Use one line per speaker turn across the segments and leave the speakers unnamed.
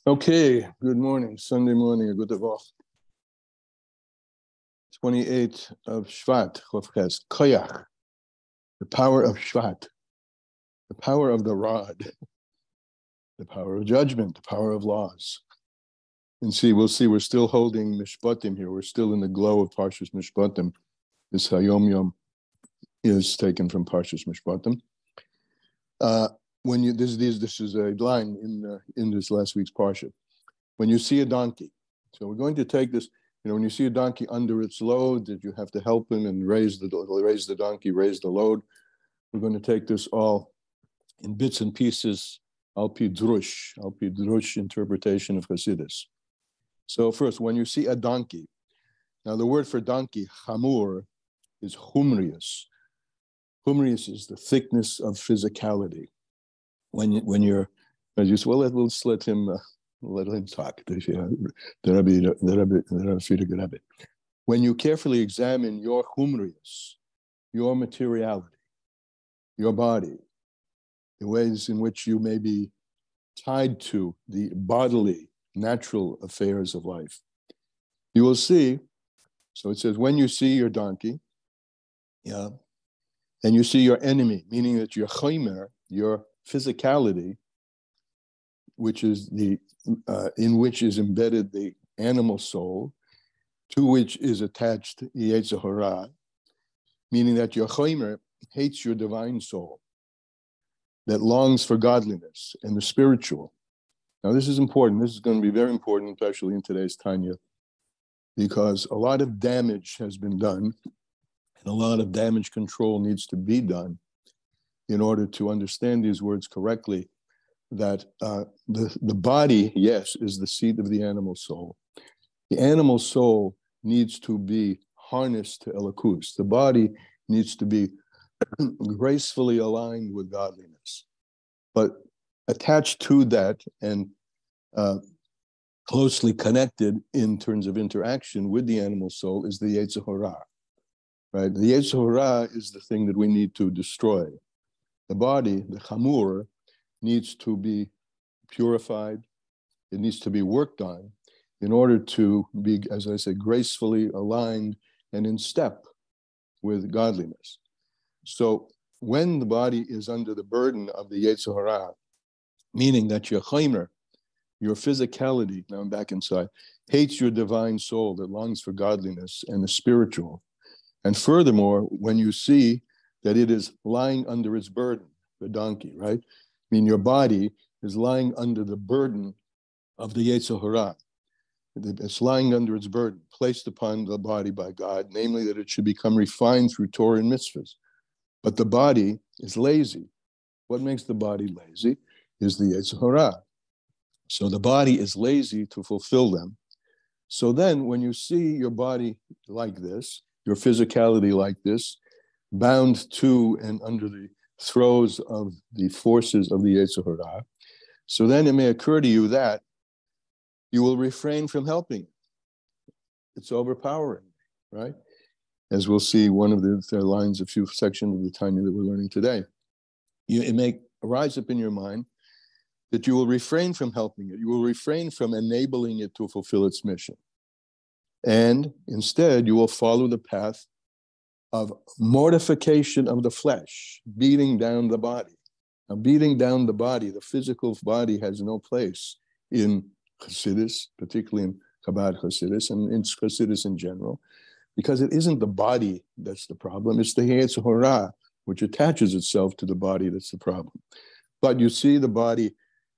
Okay, good morning, Sunday morning, a good Woche. 28th of Shvat, Chovches, Koyach, the power of Shvat, the power of the rod, the power of judgment, the power of laws. And we'll see, we're still holding Mishpatim here. We're still in the glow of Parshas Mishpatim. This Hayom Yom is taken from Parshas Mishpatim. This is a line in this last week's Parsha. When you see a donkey, so we're going to take this. When you see a donkey under its load, that you have to help him and raise the donkey, raise the load. We're going to take this all in bits and pieces, al pi drush interpretation of Hasidus. So first, when you see a donkey, now the word for donkey, chamur, is humrius. Humrius is the thickness of physicality. When you're, as you say, well, let's let him talk. When you carefully examine your humrius, your materiality, your body, the ways in which you may be tied to the bodily, natural affairs of life, you will see. So it says, when you see your donkey, and you see your enemy, meaning that your chaymer, your physicality, which is in which is embedded the animal soul, to which is attached the Yetzer Hara, meaning that your chaymer hates your divine soul, that longs for godliness and the spiritual. Now, this is important. This is going to be very important, especially in today's Tanya, because a lot of damage has been done, and a lot of damage control needs to be done in order to understand these words correctly, that the body, yes, is the seat of the animal soul. The animal soul needs to be harnessed to Elokus. The body needs to be gracefully aligned with godliness. But attached to that and closely connected in terms of interaction with the animal soul is the Yetzer Hara, right? The Yetzer Hara is the thing that we need to destroy. The body, the chamur, needs to be purified. It needs to be worked on in order to be, as I say, gracefully aligned and in step with godliness. So when the body is under the burden of the Yetzer Hara, meaning that your chaymer, your physicality, now I'm back inside, hates your divine soul that longs for godliness and the spiritual. And furthermore, when you see that it is lying under its burden, the donkey, right? I mean, your body is lying under the burden of the Yetzer Hara. It's lying under its burden, placed upon the body by God, namely that it should become refined through Torah and mitzvahs. But the body is lazy. What makes the body lazy is the Yetzer Hara. So the body is lazy to fulfill them. So then when you see your body like this, your physicality like this, bound to and under the throes of the forces of the Yetzer Hara, so then it may occur to you that you will refrain from helping it. It's overpowering, right? As we'll see, one of the lines, a few sections of the Tanya that we're learning today. It may arise up in your mind that you will refrain from helping it. You will refrain from enabling it to fulfill its mission. And instead, you will follow the path of mortification of the flesh, beating down the body. Now, beating down the body, the physical body has no place in Hasidus, particularly in Chabad Hasidus and in Hasidus in general, because it isn't the body that's the problem. It's the Yetzer Hara, which attaches itself to the body that's the problem. But you see, the body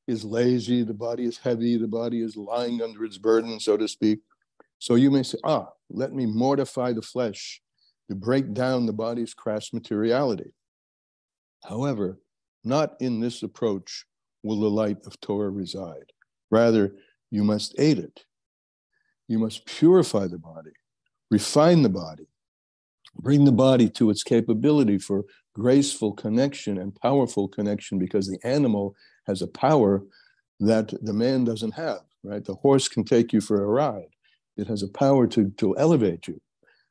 is lazy, the body is heavy, the body is lying under its burden, so to speak. So you may say, let me mortify the flesh to break down the body's crass materiality. However, not in this approach will the light of Torah reside. Rather, you must aid it. You must purify the body, refine the body, bring the body to its capability for graceful connection and powerful connection, because the animal has a power that the man doesn't have, right? The horse can take you for a ride. It has a power to elevate you.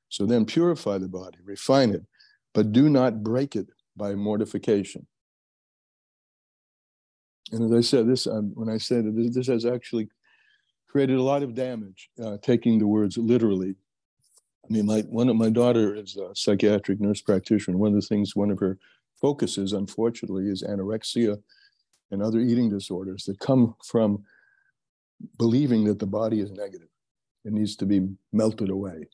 So then purify the body, refine it, but do not break it by mortification. And as I said, when I say that this has actually created a lot of damage, taking the words literally. I mean, my daughter is a psychiatric nurse practitioner. One of her focuses, unfortunately, is anorexia and other eating disorders that come from believing that the body is negative. It needs to be melted away.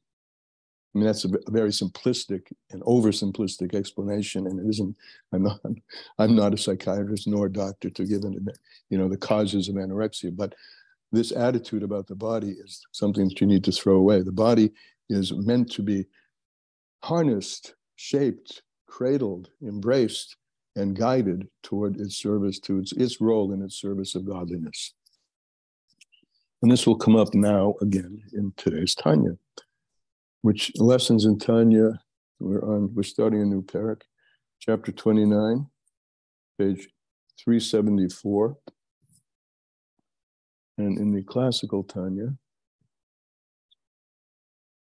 I mean, that's a very simplistic and oversimplistic explanation, and it isn't. I'm not a psychiatrist nor a doctor to give the causes of anorexia. But this attitude about the body is something that you need to throw away. The body is meant to be harnessed, shaped, cradled, embraced, and guided toward its service, to its role in its service of godliness. And this will come up now again in today's Tanya, which lessons in Tanya, we're starting a new parak, chapter 29, page 374. And in the classical Tanya,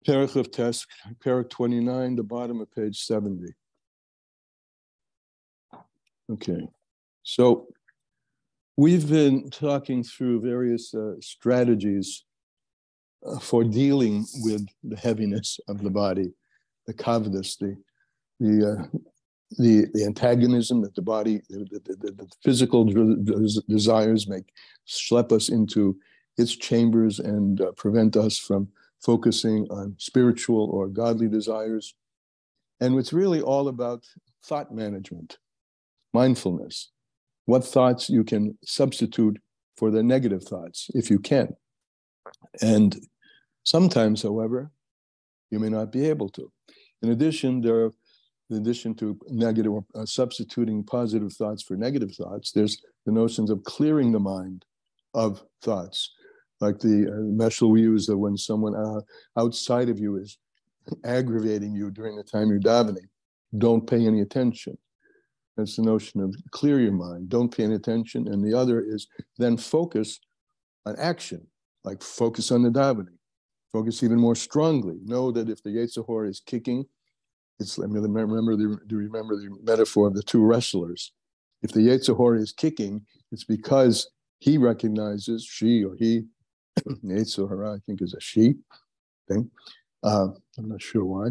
parak of Tesk, parak 29, the bottom of page 70. Okay, so we've been talking through various strategies for dealing with the heaviness of the body, the kavdus, the antagonism that the body, the physical desires schlep us into its chambers and prevent us from focusing on spiritual or godly desires. And it's really all about thought management, mindfulness, what thoughts you can substitute for the negative thoughts, if you can. And sometimes, however, you may not be able to. In addition to negative, substituting positive thoughts for negative thoughts, there's the notions of clearing the mind of thoughts. Like the meshul we use, that when someone outside of you is aggravating you during the time you're davening, don't pay any attention. That's the notion of clear your mind, don't pay any attention. And the other is then focus on action, like focus on the davening. Focus even more strongly. Know that if the Yetzer Hara is kicking, remember the metaphor of the two wrestlers. If the Yetzer Hara is kicking, it's because he recognizes, she or he, Yetzer Hara, I think, is a she thing. I'm not sure why,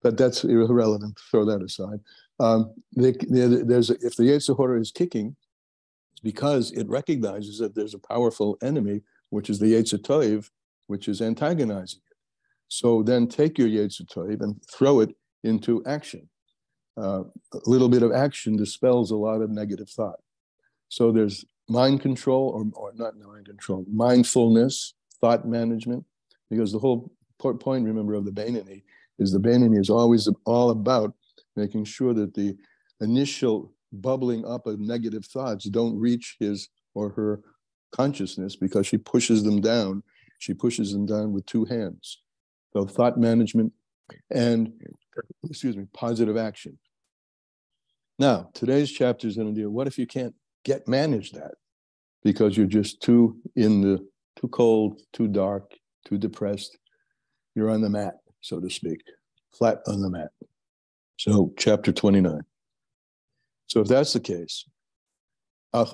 but that's irrelevant. Throw that aside. If the Yetzer Hara is kicking, it's because it recognizes that there's a powerful enemy, which is the Yetzer Tov, which is antagonizing it. So then take your Yetzer Tov and throw it into action. A little bit of action dispels a lot of negative thought. So there's mind control, or not mind control, mindfulness, thought management, because the whole point, remember, of the Beinoni is always all about making sure that the initial bubbling up of negative thoughts don't reach his or her consciousness, because she pushes them down. She pushes them down with two hands. So thought management and, positive action. Now, today's chapter is going to deal, what if you can't manage that? Because you're just too cold, too dark, too depressed. You're on the mat, so to speak, flat on the mat. So, chapter 29. So if that's the case, there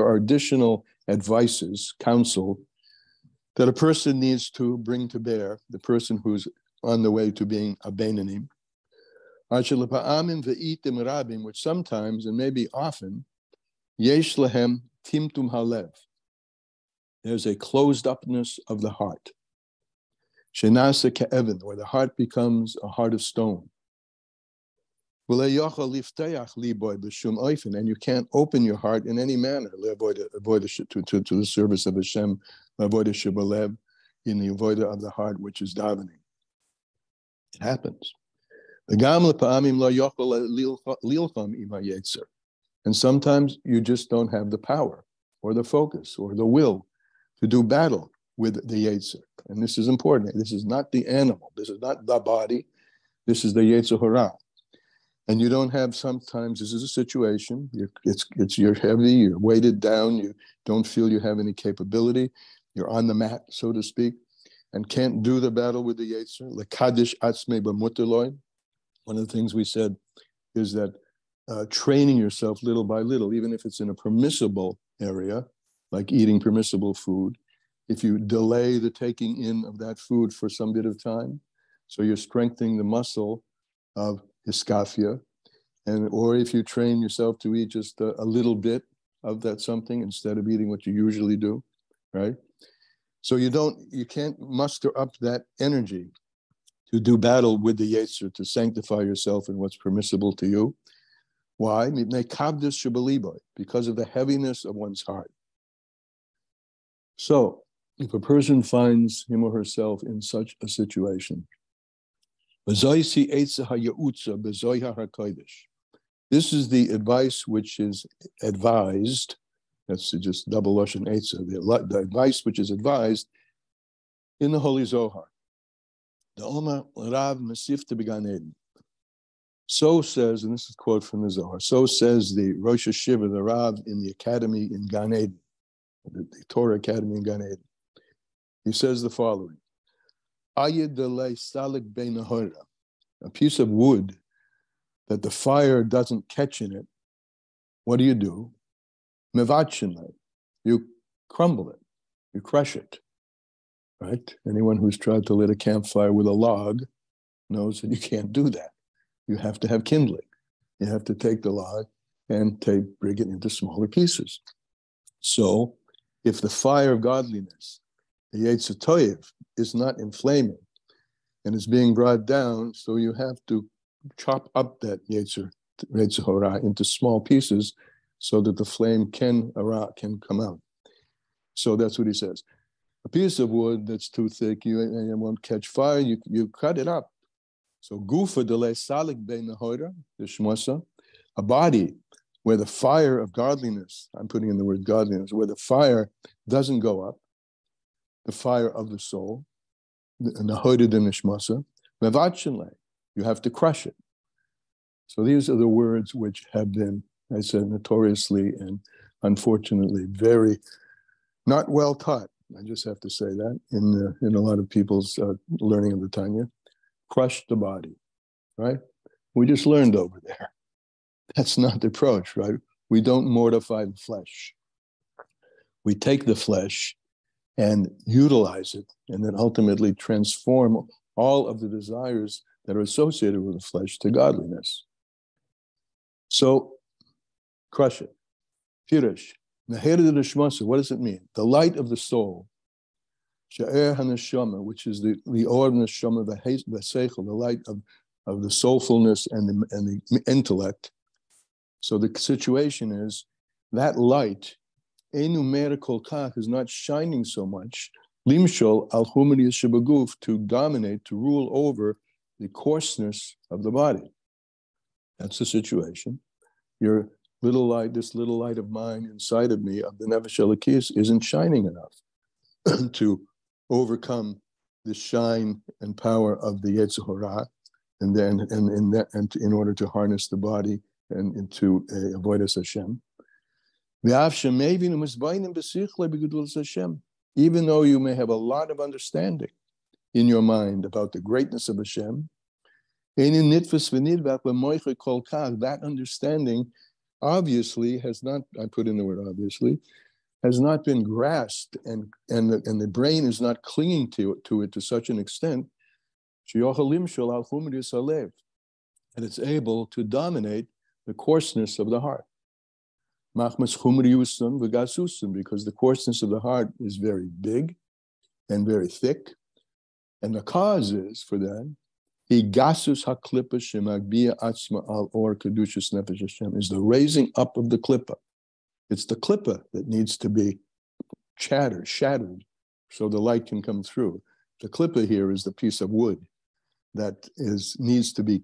are additional advices, counsel, that a person needs to bring to bear, the person who's on the way to being a Beinoni, which sometimes, and maybe often, yesh lehem timtum halev. There's a closed upness of the heart. Shenasa ke'evan, where the heart becomes a heart of stone. And you can't open your heart in any manner to the service of Hashem, in the avodah of the heart, which is davening. It happens. And sometimes you just don't have the power or the focus or the will to do battle with the Yetzer. And this is important. This is not the animal. This is not the body. This is the Yetzer Hara. And you don't have, sometimes this is a situation, you're heavy, you're weighted down, you don't feel you have any capability, you're on the mat, so to speak, and can't do the battle with the Yetzer. Lekadish atzmei b'muterloi, One of the things we said is that training yourself little by little, even if it's in a permissible area, like eating permissible food, if you delay the taking in of that food for some bit of time, so you're strengthening the muscle of hiskafia, or if you train yourself to eat just a little bit of that something instead of eating what you usually do, right? So you can't muster up that energy to do battle with the Yetzer, to sanctify yourself in what's permissible to you. Why? Because of the heaviness of one's heart. So, if a person finds him or herself in such a situation, this is the advice which is advised. That's just double Lashon Eitzah. The advice which is advised in the Holy Zohar. The Omer Rav Masifta B'Gan Eden. So says, and this is a quote from the Zohar, so says the Rosh Hashiva, the Rav in the academy in Gan Eden, the Torah Academy in Gan Eden. He says the following: Ayed delay salik bein, a piece of wood that the fire doesn't catch in it. What do? Mevatchinle, you crumble it, you crush it. Right? Anyone who's tried to lit a campfire with a log knows that you can't do that. You have to have kindling. You have to take the log and break it into smaller pieces. So, if the fire of godliness, the Yetzer Toyev, is not inflaming and is being brought down, so you have to chop up that Yetzer Hora into small pieces so that the flame can come out. So that's what he says. A piece of wood that's too thick, you won't catch fire, you cut it up. So gufa delay salik bein nahora, the shmosa, a body where the fire of godliness, I'm putting in the word godliness, where the fire doesn't go up, the fire of the soul, the nahora de nishmasa, mevatchinle, you have to crush it. So these are the words which have been, I said, notoriously and unfortunately very not well taught. I just have to say that in a lot of people's learning of the Tanya. Crush the body, right? We just learned over there. That's not the approach, right? We don't mortify the flesh. We take the flesh and utilize it, and then ultimately transform all of the desires that are associated with the flesh to godliness. So, crush it. Pirish. What does it mean? The light of the soul, Sha'er HaNeshama, which is the Or of Neshama, the Seichel, the light of the soulfulness and the intellect. So the situation is that light, Einu Meir Kol Kach, is not shining so much, Limshol Al Humidiyas Shebaguf, to dominate, to rule over the coarseness of the body. That's the situation. Your little light, this little light of mine inside of me, of the Nefesh Elokis, isn't shining enough to overcome the shine and power of the Yetzer Hora, and then in order to harness the body and into avoidance Hashem. Even though you may have a lot of understanding in your mind about the greatness of Hashem, that understanding obviously has not, I put in the word obviously, has not been grasped, and the brain is not clinging to it to such an extent, and it's able to dominate the coarseness of the heart. Because the coarseness of the heart is very big and very thick, and the cause is for that, is the raising up of the klippa. It's the klippa that needs to be shattered, so the light can come through. The klippa here is the piece of wood that needs to be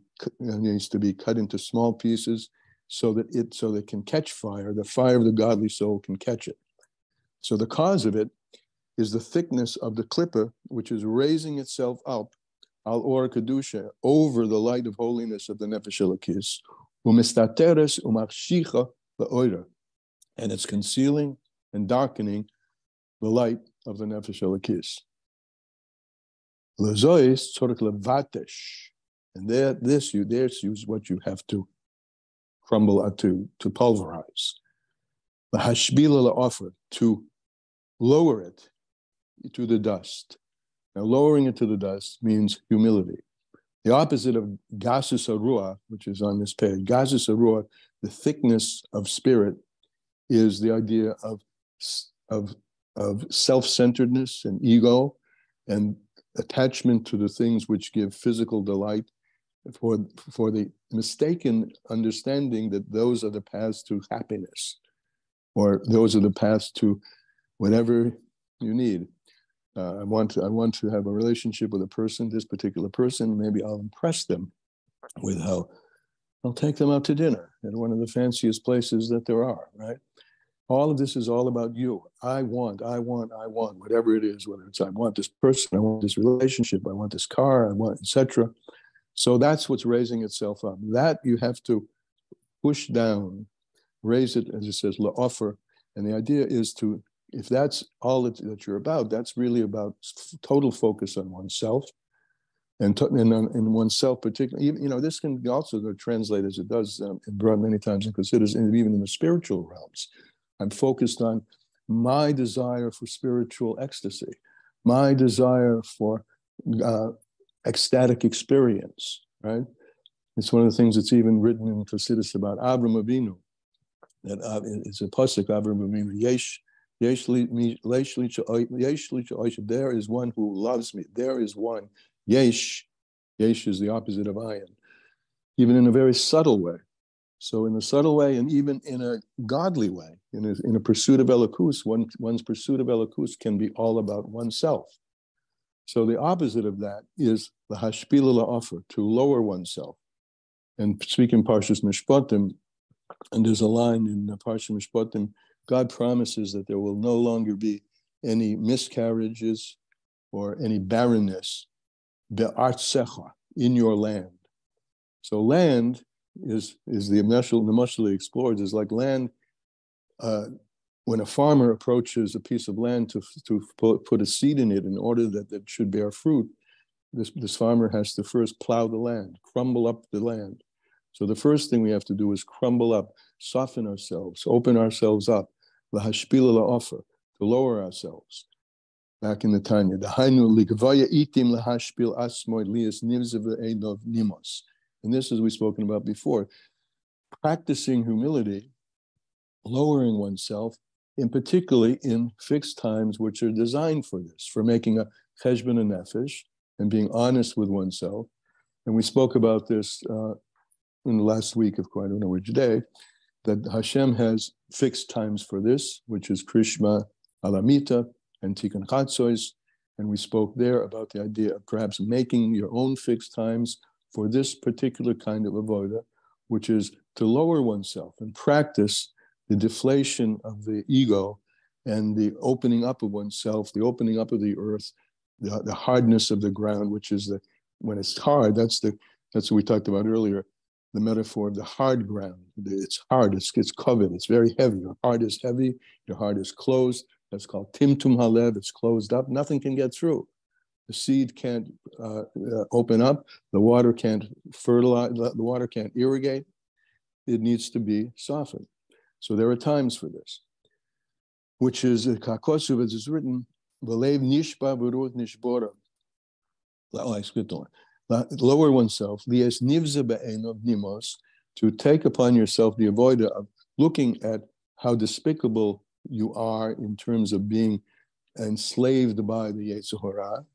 cut into small pieces so that it can catch fire. The fire of the godly soul can catch it. So the cause of it is the thickness of the klippa, which is raising itself up al or kedusha, over the light of holiness of the nefesh elokis, umistateres umachshicha leoira, and it's concealing and darkening the light of the nefesh elokis. Lezois tzorich levatesh, And this is what you have to crumble, to pulverize. The hashbila offer, to lower it to the dust. Now, lowering it to the dust means humility. The opposite of gasus arua, which is on this page, gasus arua, the thickness of spirit, is the idea of self-centeredness and ego and attachment to the things which give physical delight, for the mistaken understanding that those are the paths to happiness, or those are the paths to whatever you need. I want to have a relationship with a person, this particular person. Maybe I'll impress them with how I'll take them out to dinner at one of the fanciest places that there are, right? All of this is all about you. I want, whatever it is, whether it's I want this person, I want this relationship, I want this car, I want, etc. So that's what's raising itself up. That you have to push down, raise it, as it says, la'offer. And the idea is to, if that's all that you're about, that's really about total focus on oneself, and in oneself particularly. Even, this can also translate, as it does, brought many times and considers, even in the spiritual realms. I'm focused on my desire for spiritual ecstasy, my desire for ecstatic experience, right? It's one of the things that's even written in Chassidus about Avram Avinu, that it's a pasuk, Avram Avinu, there is one who loves me. There is one. Yesh is the opposite of ayin, even in a very subtle way. So in a subtle way, and even in a godly way, in a pursuit of Elokus, one's pursuit of Elokus can be all about oneself. So the opposite of that is the hashpila la'offer, to lower oneself. And speaking Parshas Mishpatim, and there's a line in Parshas Mishpatim, God promises that there will no longer be any miscarriages or any barrenness be'artsecha, in your land. So land is the mashali explored, is like land. When a farmer approaches a piece of land to put a seed in it in order that it should bear fruit, this farmer has to first plow the land, crumble up the land. So the first thing we have to do is crumble up, soften ourselves, open ourselves up, lahashpila la'offer, to lower ourselves. Back in the Tanya, and this, as we've spoken about before, practicing humility, lowering oneself, in particularly in fixed times which are designed for this, for making a cheshbon nefesh and being honest with oneself. And we spoke about this in the last week, of course, I don't know which day, that Hashem has fixed times for this, which is Krishma Alamita and Tikkun Chatzos. And we spoke there about the idea of perhaps making your own fixed times for this particular kind of avodah, which is to lower oneself and practice the deflation of the ego and the opening up of oneself, the opening up of the earth, the hardness of the ground, which is when it's hard, that's what we talked about earlier, the metaphor of the hard ground. It's hard, it's covered, it's very heavy. Your heart is heavy, your heart is closed. That's called timtum halev, it's closed up, nothing can get through. The seed can't open up, the water can't fertilize, the water can't irrigate. It needs to be softened. So there are times for this, which is Kakosuv, as it's written, V'leiv nishba v'ruach nishbora. I skipped on. Lower oneself, lies nivza be'enov nimos, to take upon yourself the avodah of looking at how despicable you are in terms of being enslaved by the Yetzer Hara.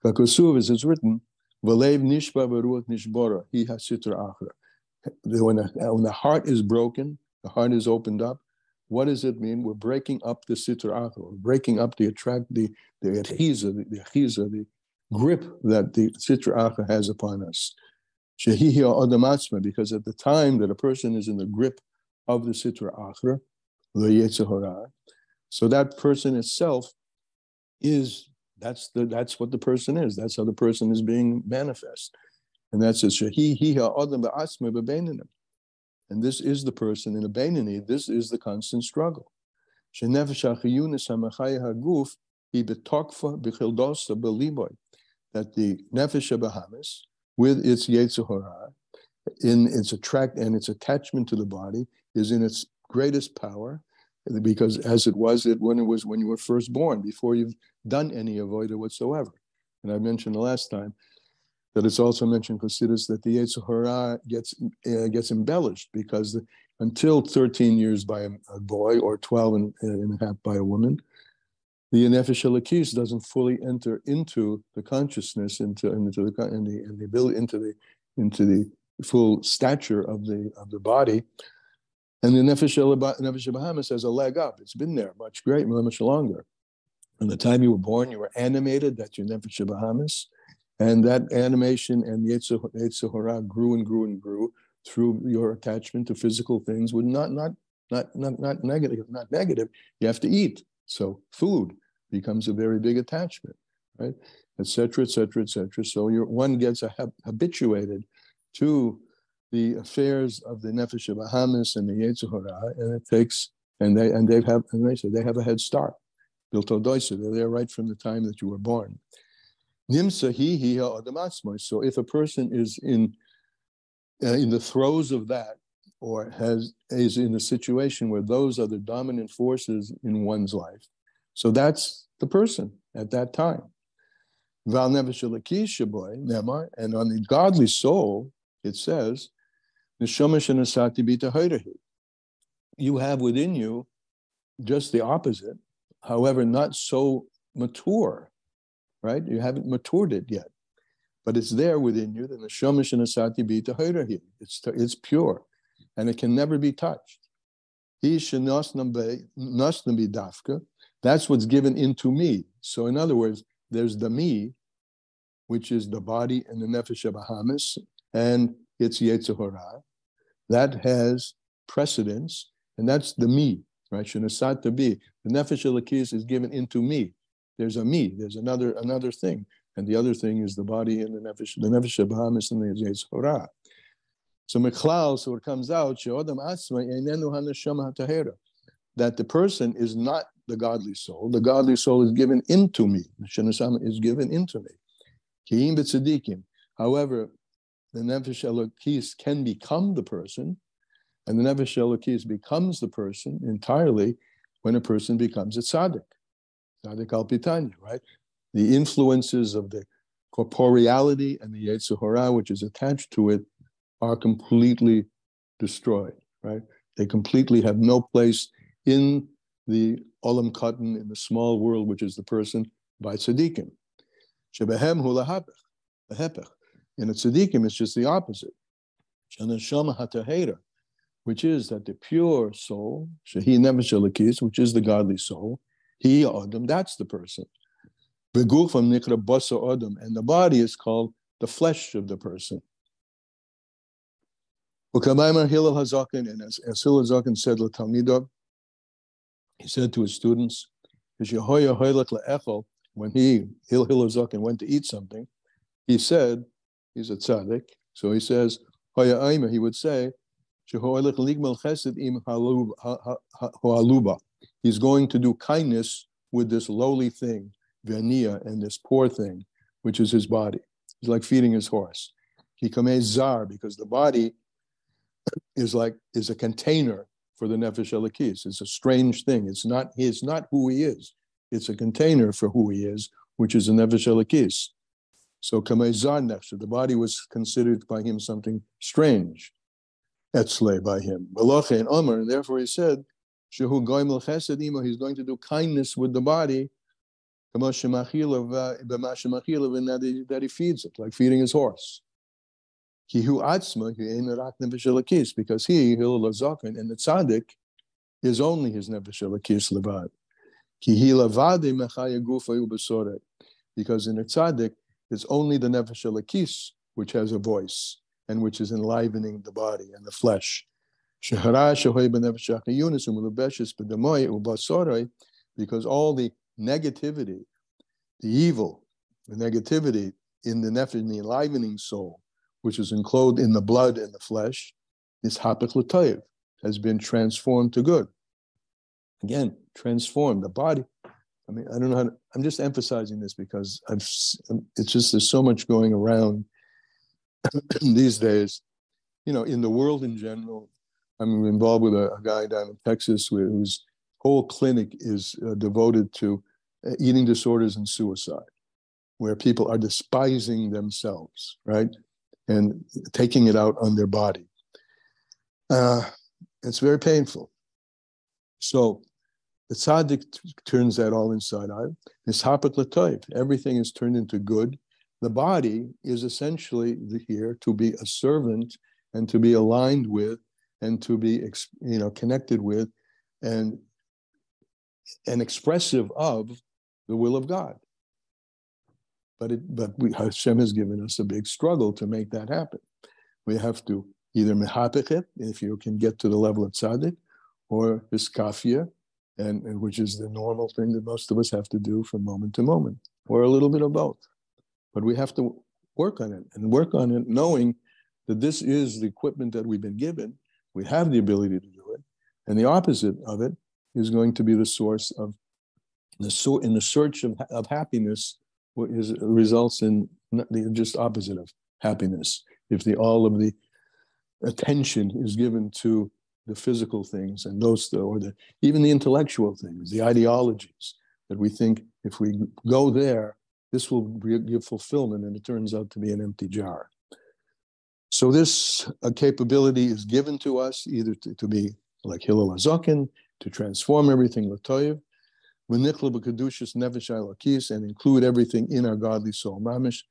Kakosuv, as it's written, V'leiv nishba v'ruach nishbora, hi hasitra achra. When the heart is broken, the heart is opened up, what does it mean? We're breaking up the sitra achra, we're breaking up the grip that the sitra achra has upon us. Shehihi odamatzma, because at the time that a person is in the grip of the sitra achra, the Yetzer Hara, so that person itself that's what the person is. That's how the person is being manifest. And that's it. And this is the person in a Beinani, this is the constant struggle. That the nefesh habahamis, with its Yetzer Hara, in its its attachment to the body is in its greatest power, because as it was when you were first born, before you've done any avodah whatsoever. And I mentioned the last time that it's also mentioned Chassidus that the Yetzer Hara gets embellished, because until 13 years by a boy or 12 and a half by a woman, the nefesh elokis doesn't fully enter into the consciousness, into the ability, into the full stature of the body. And the nefesh Bahamas has a leg up. It's been there much longer. From the time you were born, you were animated. That's your nefesh Bahamas, and that animation and Yetzer Hara grew and grew and grew through your attachment to physical things. Would not negative. You have to eat, so food becomes a very big attachment, right? Etc. Etc. Etc. So one gets habituated to the affairs of the nefesh Bahamas and the Yetzer Hara, and it takes they have a head start. They're there right from the time that you were born. So if a person is in the throes of that, or is in a situation where those are the dominant forces in one's life, so that's the person at that time. And on the godly soul, it says, you have within you just the opposite, however, not so mature, right? You haven't matured it yet, but it's there within you. It's pure, and it can never be touched. That's what's given into me. So in other words, there's the me, which is the body and the nefesh Bahamas, and its Yetzer Hara. That has precedence, and that's the me, right? Shenasat to be. The nefesh elokis is given into me. There's a me. There's another thing, and the other thing is the body and the nefesh Bahamas and the Yetzer Hara. So mechlal, so it comes out that the person is not the godly soul. The godly soul is given into me. Shenasama is given into me. Ki'im b'tzadikim. However, the nefesh elokis can become the person, and the nefesh elokis becomes the person entirely when a person becomes a tzaddik. Tzaddik al Tanya, right? The influences of the corporeality and the Yetzer Hara, which is attached to it, are completely destroyed, right? They completely have no place in the olam katan, in the small world, which is the person, by tzaddikim. Shebehem hu lahapech. In a tzaddikim, it's just the opposite. Shanashama hatahera, which is that the pure soul, shehi nefesh elokis, which is the godly soul, he adam, that's the person. Begufam nikra basa adam, and the body is called the flesh of the person. Ukamayma Hillel Hazakin, and as Hillel Hazakin said, Talmidav, he said to his students, when Hillel Hazakin went to eat something, he said, he's a tzaddik, so he says, he would say, he's going to do kindness with this lowly thing, Vania, and this poor thing, which is his body. He's like feeding his horse. He kamei zar, because the body is a container for the nefesh elokis. It's a strange thing. It's not who he is. It's a container for who he is, which is a nefesh elokis. So kamei zar nefesh, the body was considered by him something strange, etzle by him. Balache and Omer, and therefore he said, shehu goyim l'chesed imo, he's going to do kindness with the body, that he feeds it, like feeding his horse. Because he, Hillel Hazakin, and the tzaddik is only his nefesh elokis levad. Because in the tzaddik, it's only the nefesh elokis which has a voice and which is enlivening the body and the flesh. Because all the negativity, the evil, the negativity in the nefesh, in the enlivening soul, which is enclosed in the blood and the flesh, is hapech l'toyev, has been transformed to good. Again, transformed the body. I mean, I don't know I'm just emphasizing this because it's just, there's so much going around these days, in the world in general, I'm involved with a guy down in Texas whose whole clinic is devoted to eating disorders and suicide, where people are despising themselves, right? And taking it out on their body. It's very painful. So the tzaddik turns that all inside out. Everything is turned into good. The body is essentially here to be a servant and to be aligned with and to be connected with and expressive of the will of God. But Hashem has given us a big struggle to make that happen. We have to either mehapech it, if you can get to the level of tzaddik, or hiskafia, and which is the normal thing that most of us have to do from moment to moment, or a little bit of both. But we have to work on it knowing that this is the equipment that we've been given. We have the ability to do it. And the opposite of it is going to be the source of, in the search of happiness, results in the just opposite of happiness. If all of the attention is given to the physical things and even the intellectual things, the ideologies that we think if we go there, this will give fulfillment, and it turns out to be an empty jar. So this capability is given to us either to be like Hillel HaZaken, to transform everything l'toyev, v'nichla b'kedushas nefesh elokis, and include everything in our godly soul mamish.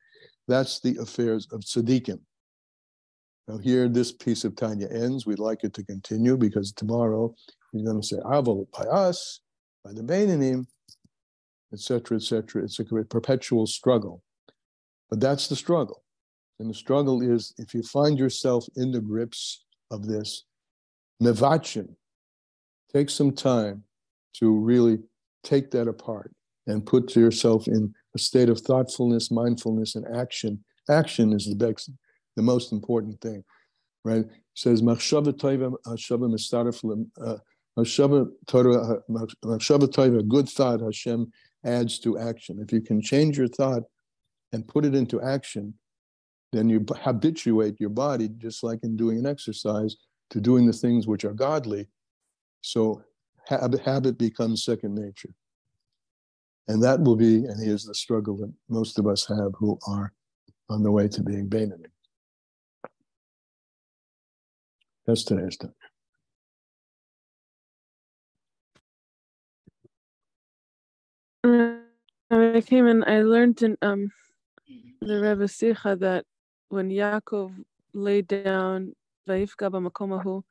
That's the affairs of tzaddikim. Now here, this piece of Tanya ends. We'd like it to continue because tomorrow he's going to say, Aval by us, by the Beinanim, etc., etc. It's a perpetual struggle. But that's the struggle. And the struggle is, if you find yourself in the grips of this, mevachin, take some time to really take that apart and put yourself in a state of thoughtfulness, mindfulness, and action. Action is the most important thing, right? It says, machshava tova, a good thought, Hashem adds to action. If you can change your thought and put it into action, then you habituate your body, just like in doing an exercise, to doing the things which are godly. So habit becomes second nature. And that will be, and here's the struggle that most of us have who are on the way to being Beinanim. That's today's time.
I came in, I learned in the Rebbe Sicha that when Yaakov laid down Vayifka b'makomahu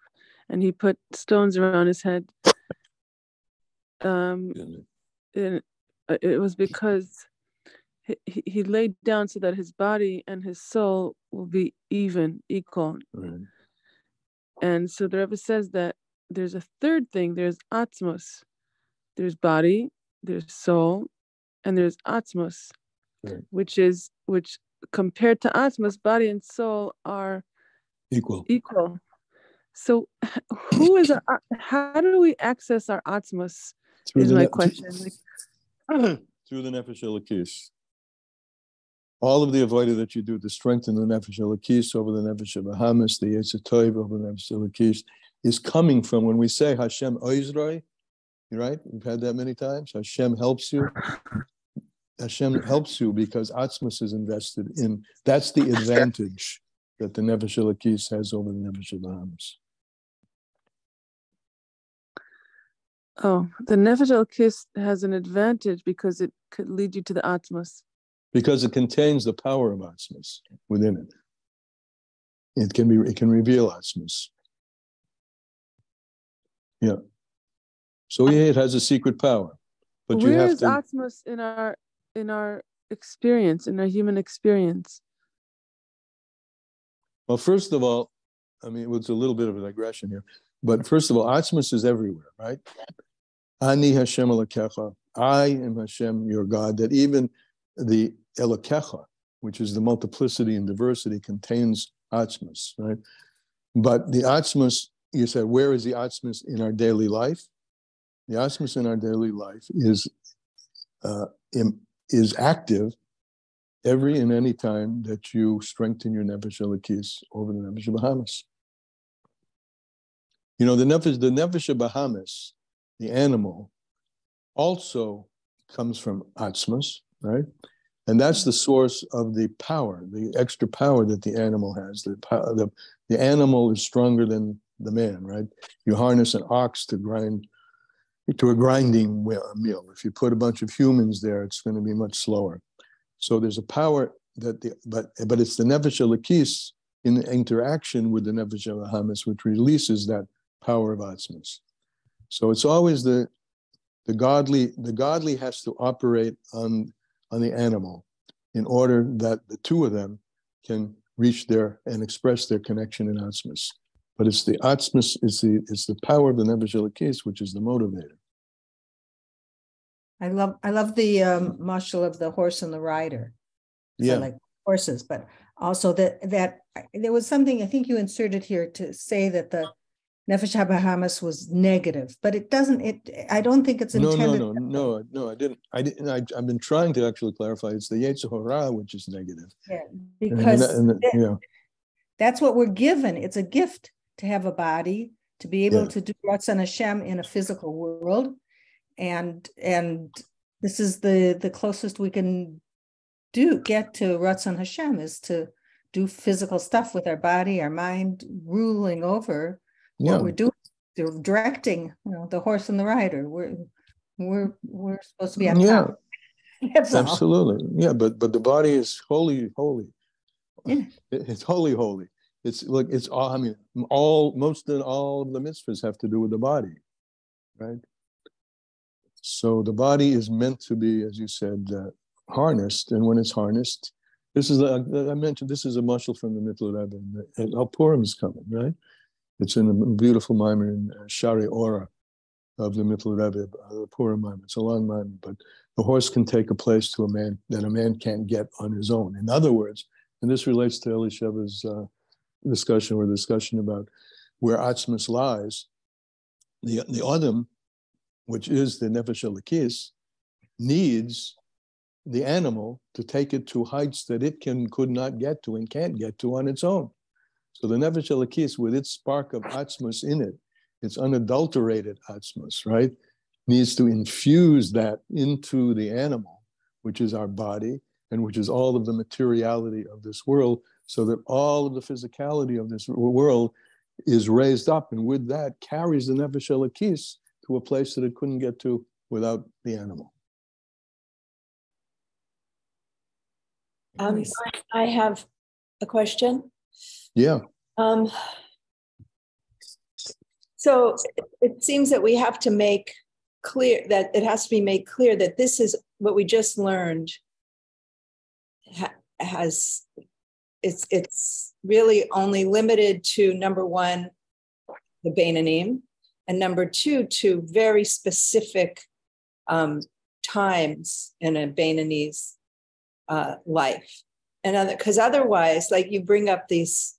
and he put stones around his head, it was because he laid down so that his body and his soul will be equal.
Right.
And so the Rebbe says that there's a third thing. There's atzmos. There's body, there's soul, and there's atzmos,
right,
which compared to atzmos, body and soul are
equal.
So how do we access our atzmos is my question.
Through the nefesh elokis. All of the avodah that you do to strengthen the nefesh elokis over the nefesh bahamis, the yetzer tov over the nefesh elokis, is coming from when we say Hashem oizroi, right? We've had that many times. Hashem helps you. Hashem helps you because atzmos is invested in. That's the advantage that the nefesh elokis has over the nefesh bahamis.
Oh, the nefesh elokis has an advantage because it could lead you to the atzmos.
Because it contains the power of atzmos within it. It can reveal atzmos. Yeah. So yeah, it has a secret power. But
where is atzmos in our experience, in our human experience?
Well, first of all, I mean, it's a little bit of a digression here. But first of all, atzmos is everywhere, right? Ani Hashem Elokecha. I am Hashem, your God. That even the Elokecha, which is the multiplicity and diversity, contains atzmos, right? But the atzmos, you said, where is the atzmos in our daily life? The atzmos in our daily life is active every and any time that you strengthen your nefesh elokis over the nefesh bahamis. You know, the nefesh bahamis, the animal, also comes from atzmas, right? And that's the source of the power, the extra power that the animal has. The animal is stronger than the man, right? You harness an ox to a grinding mill. If you put a bunch of humans there, it's going to be much slower. So there's a power but it's the nefesh elokis in interaction with the nefesh bahamis which releases that power of atzmas. So it's always the godly has to operate on the animal in order that the two of them can reach and express their connection in atzmas. But it's the atzmas, it's the power of the nefesh elokis which is the motivator.
I love the mashal of the horse and the rider. So like horses, but also that there was something I think you inserted here to say that the nefesh habahamis was negative, but it doesn't. I don't think it's intended.
No, I didn't. I've been trying to actually clarify. It's the yetzer hara which is negative.
Yeah, because that's what we're given. It's a gift to have a body, to be able to do Ratzon Hashem in a physical world. And this is the closest we can get to Ratzon Hashem is to do physical stuff with our body, our mind, ruling over what we're doing, directing, the horse and the rider. We're supposed to be on top. That's
absolutely all. Yeah, but the body is holy. Yeah. It's holy. It's like it's all. I mean, most of all of the mitzvahs have to do with the body, right? So the body is meant to be, as you said, harnessed, and when it's harnessed, this is I mentioned. This is a mashal from the Mittel Rebbe. Al Purim is coming, right? It's in a beautiful mimer in Shari Ora of the Mittel Rebbe, the Purim mimer. It's a long mimer, but the horse can take a place to a man that a man can't get on his own. In other words, and this relates to Elisheva's discussion about where atzmas lies, the Adam, which is the nefesh elokis, needs the animal to take it to heights that it could not get to and can't get to on its own. So the nefesh elokis, with its spark of atzmas in it, its unadulterated atzmas, right, needs to infuse that into the animal, which is our body, and which is all of the materiality of this world, so that all of the physicality of this world is raised up, and with that carries the nefesh elokis to a place that it couldn't get to without the animal.
I have a question.
Yeah.
So it seems that we have to make clear that it has to be made clear that this is what we just learned it's really only limited to, number one, the Beinanim, and number two, to very specific times in a Beinani's life. And because otherwise, like you bring up this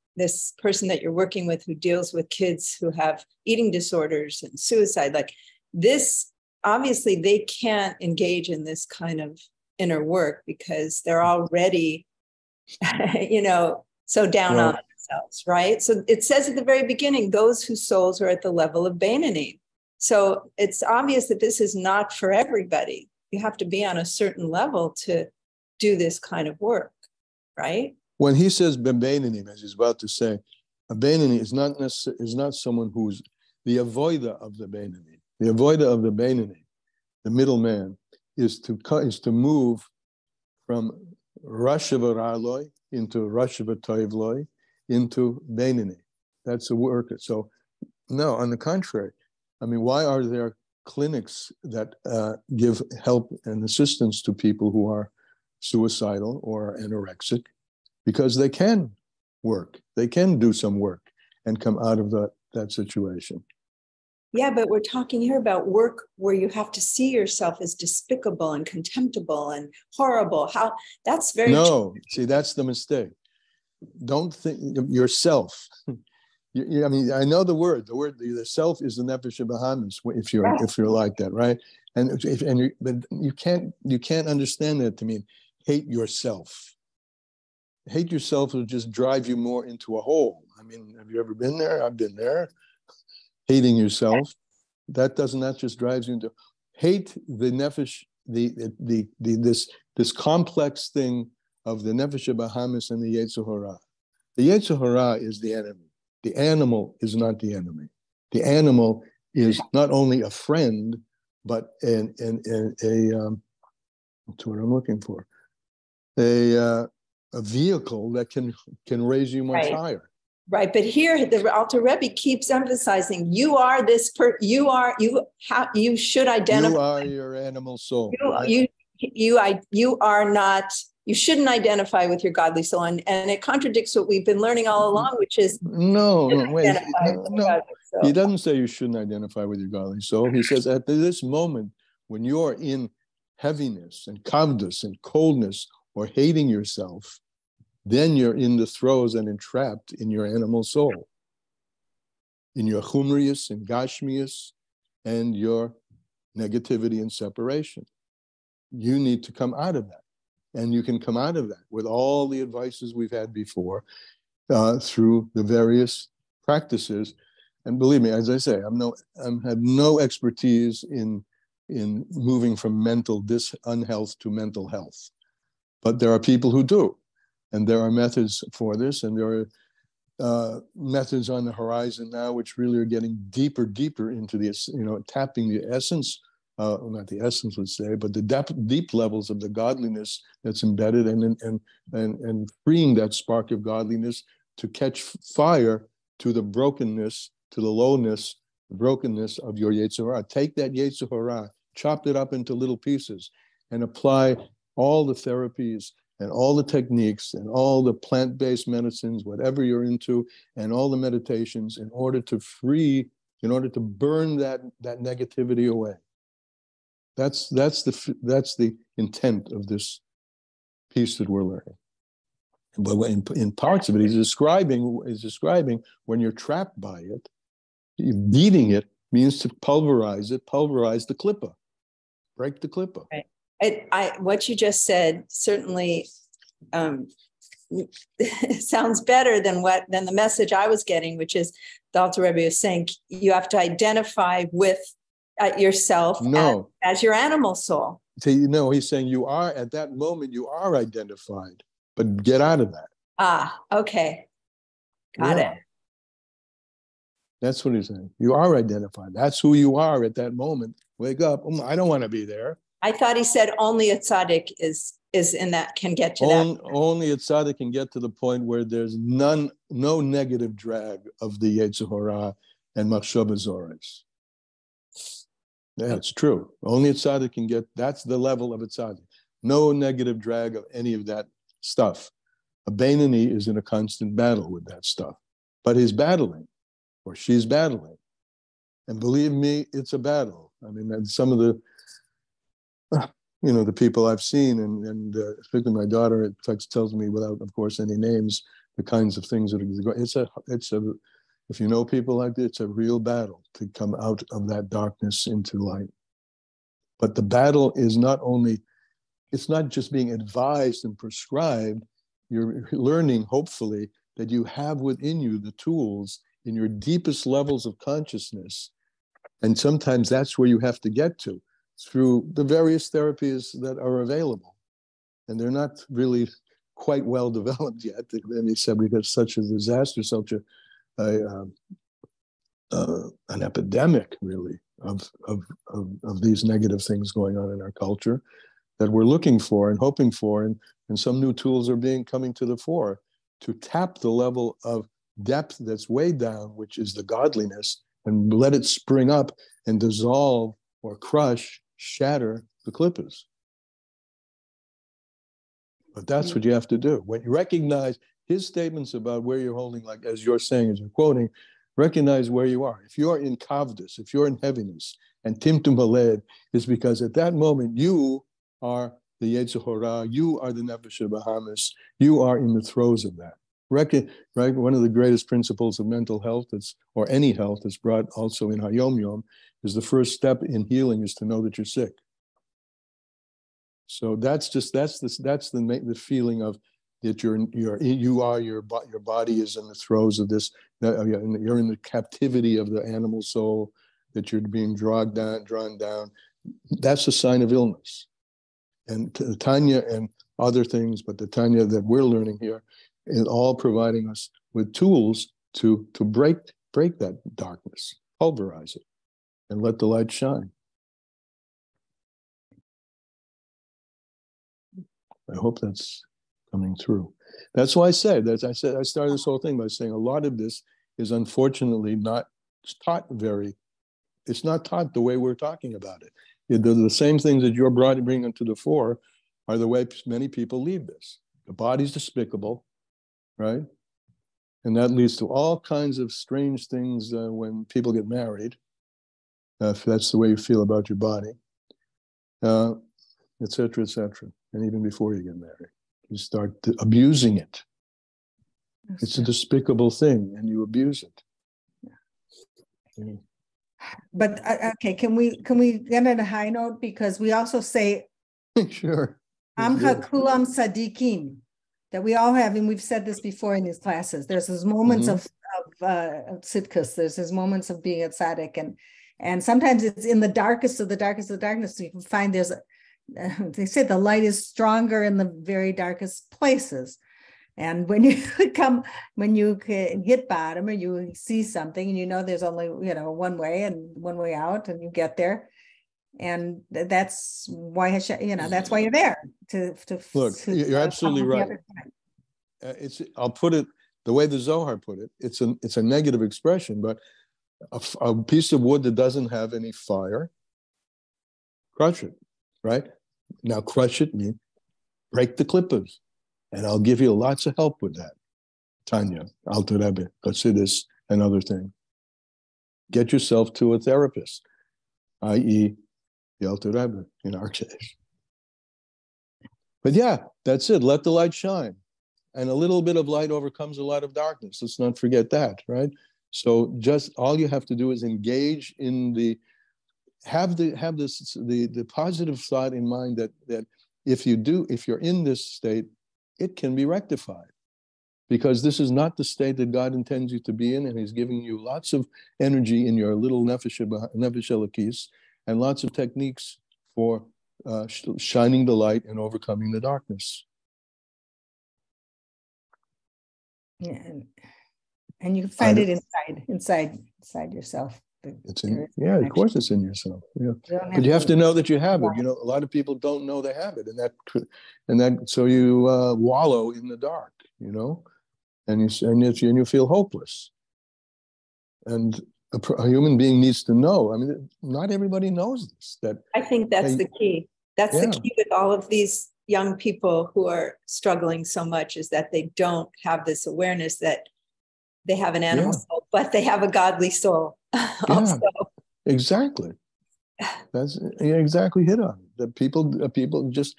person that you're working with who deals with kids who have eating disorders and suicide, like this, obviously they can't engage in this kind of inner work because they're already, so down on themselves, right? So it says at the very beginning, those whose souls are at the level of Beinanim. So it's obvious that this is not for everybody. You have to be on a certain level to do this kind of work, right?
When he says Beinanim, as he's about to say, a Beinani is not someone who's the avoida of the Beinani. The avoida of the Beinani, the middleman, is to move from Rashiva Raloi into Rashiva Toivloi into Beinani. That's a work. So, no, on the contrary. I mean, why are there clinics that give help and assistance to people who are suicidal or anorexic? Because they can work. They can do some work and come out of that situation.
Yeah, but we're talking here about work where you have to see yourself as despicable and contemptible and horrible. That's very...
No, see, that's the mistake. Don't think yourself. I mean, I know the word. The self is the nefesh bahamis. If you're like that, right? But you can't understand that to mean hate yourself. hate yourself will just drive you more into a hole. I mean, have you ever been there? I've been there. Hating yourself, that just drives you into hate the nefesh, this complex thing of the nefesh bahamis and the yetzer hara. The yetzer hara is the enemy. The animal is not the enemy. The animal is not only a friend, but what's what I'm looking for, a vehicle that can raise you much higher.
Right, but here the Alter Rebbe keeps emphasizing you are this you should identify.
You are your animal soul.
You are not. You shouldn't identify with your godly soul, and it contradicts what we've been learning all along, which is
wait. He doesn't say you shouldn't identify with your godly soul. He says at this moment when you're in heaviness and kavdus and coldness or hating yourself, then you're in the throes and entrapped in your animal soul, in your chumrius and gashmius, and your negativity and separation. You need to come out of that. And you can come out of that with all the advices we've had before through the various practices. And believe me, as I say, I have no expertise in moving from mental unhealth to mental health. But there are people who do. And there are methods for this, and there are methods on the horizon now which really are getting deeper into this, tapping the essence, not the essence, let's say, but the deep levels of the godliness that's embedded, and freeing that spark of godliness to catch fire to the brokenness, to the lowness, the brokenness of your yetzer hara. Take that yetzer hara, chop it up into little pieces, and apply all the therapies and all the techniques and all the plant-based medicines, whatever you're into, and all the meditations in order to burn that negativity away. That's the intent of this piece that we're learning. But in parts of it, he's describing when you're trapped by it, beating it means to pulverize the klipos, break the klipos.
Right. What you just said certainly sounds better than the message I was getting, which is the Alter Rebbe is saying you have to identify with yourself as your animal soul.
So, he's saying you are at that moment, you are identified, but get out of that.
Ah, okay. Got it.
That's what he's saying. You are identified. That's who you are at that moment. Wake up. I don't want to be there.
I thought he said only a tzaddik is in that, can get to that.
Only a tzaddik can get to the point where there's no negative drag of the yetzer hara and machshava zores. Yeah, it's true. Only a tzaddik can get, that's the level of a tzaddik. No negative drag of any of that stuff. A Beinoni is in a constant battle with that stuff. But he's battling, or she's battling. And believe me, it's a battle. I mean, some of the people I've seen, and particularly my daughter, it tells me without, of course, any names, the kinds of things that are going. If you know people like this, it's a real battle to come out of that darkness into light. But the battle is it's not just being advised and prescribed. You're learning, hopefully, that you have within you the tools in your deepest levels of consciousness. And sometimes that's where you have to get to, through the various therapies that are available. And they're not really quite well developed yet. And he said because such a disaster, such an epidemic, really, of these negative things going on in our culture that we're looking for and hoping for, and some new tools are coming to the fore to tap the level of depth that's way down, which is the godliness, and let it spring up and dissolve or crush, shatter the klipos. But that's what you have to do. When you recognize his statements about where you're holding, like as you're saying, as you're quoting, recognize where you are. If you're in kavdus, if you're in heaviness, and timtum haled, is because at that moment you are the yetzer hara, you are the nefesh bahamis, you are in the throes of that. Right? One of the greatest principles of mental health, or any health, that's brought also in Hayom Yom, is the first step in healing is to know that you're sick. So that's the feeling of that your body is in the throes of this, you're in the captivity of the animal soul, that you're being drawn down. That's a sign of illness. And Tanya and other things, but the Tanya that we're learning here is all providing us with tools to break that darkness, pulverize it, and let the light shine. I hope that's coming through. That's why I started this whole thing by saying a lot of this is unfortunately not taught it's not taught the way we're talking about it. The same things that you're bringing to the fore are the way many people leave this. The body's despicable, right? And that leads to all kinds of strange things when people get married, if that's the way you feel about your body, et cetera, and even before you get married. You start abusing it. It's a despicable thing, and you abuse it. Yeah.
But okay, can we get on a high note, because we also say,
sure,
Amcha kulam sadikim, that we all have, and we've said this before in these classes. There's these moments of tzidkus. There's these moments of being a tzaddik, and sometimes it's in the darkest of the darkest of the darkness. So you can find they say the light is stronger in the very darkest places. And when you hit bottom, or you see something, and you know there's only one way and one way out, and you get there, and that's why that's why you're there to
look. You're absolutely right. I'll put it the way the Zohar put it. It's a negative expression, but a piece of wood that doesn't have any fire, crush it, right? Now crush it means break the klipos. And I'll give you lots of help with that. Tanya, Alter Rebbe, Chassidus, and other things. Get yourself to a therapist, i.e. the Alter Rebbe in our case. But yeah, that's it. Let the light shine. And a little bit of light overcomes a lot of darkness. Let's not forget that, right? So just all you have to do is engage in have the positive thought in mind that if you're in this state, it can be rectified, because this is not the state that God intends you to be in, and He's giving you lots of energy in your little nefesh elokis, and lots of techniques for shining the light and overcoming the darkness.
Yeah, and you can find it inside yourself.
Of course it's in yourself. Yeah, but you have to know that you have it. A lot of people don't know they have it, and that so you wallow in the dark, and you feel hopeless. And a human being needs to know. I mean, not everybody knows this.
I think that's the key. That's the key with all of these young people who are struggling so much, is that they don't have this awareness that they have an animal soul, but they have a godly soul also.
Exactly. That's exactly hit on it. That people just,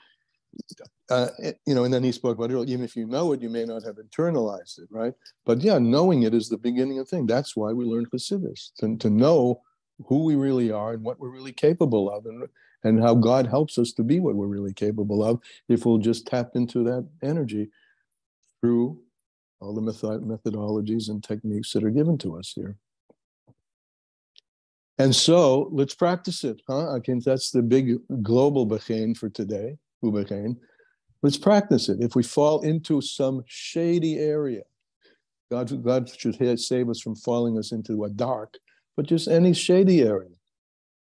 and then he spoke about it, even if you know it, you may not have internalized it, right? But knowing it is the beginning of the thing. That's why we learn Chassidus, to know who we really are and what we're really capable of, and how God helps us to be what we're really capable of, if we'll just tap into that energy through all the methodologies and techniques that are given to us here. And so let's practice it, huh? I think that's the big global bechein for today, ubechein. Let's practice it. If we fall into some shady area, God should save us from falling us into a dark, but just any shady area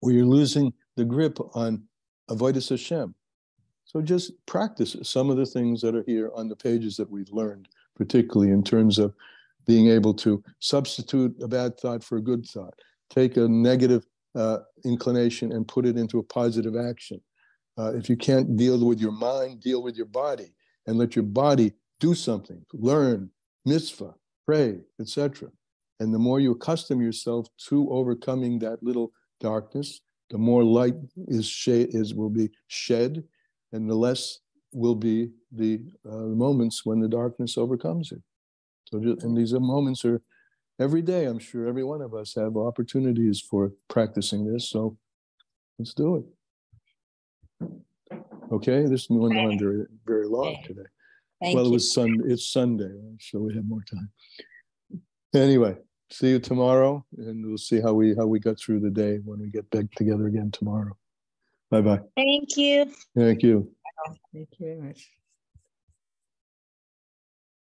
where you're losing the grip on avodas Hashem. So just practice some of the things that are here on the pages that we've learned, particularly in terms of being able to substitute a bad thought for a good thought, take a negative inclination and put it into a positive action. If you can't deal with your mind, deal with your body, and let your body do something, learn, mitzvah, pray, etc. And the more you accustom yourself to overcoming that little darkness, the more light will be shed, and the less will be the moments when the darkness overcomes it. And these moments are every day. I'm sure every one of us have opportunities for practicing this. So let's do it. Okay, this went on very, very long today.
Thank
well,
you.
it's Sunday, so we have more time. Anyway, see you tomorrow, and we'll see how we got through the day when we get back together again tomorrow. Bye-bye.
Thank you.
Thank you.
Thank you very much.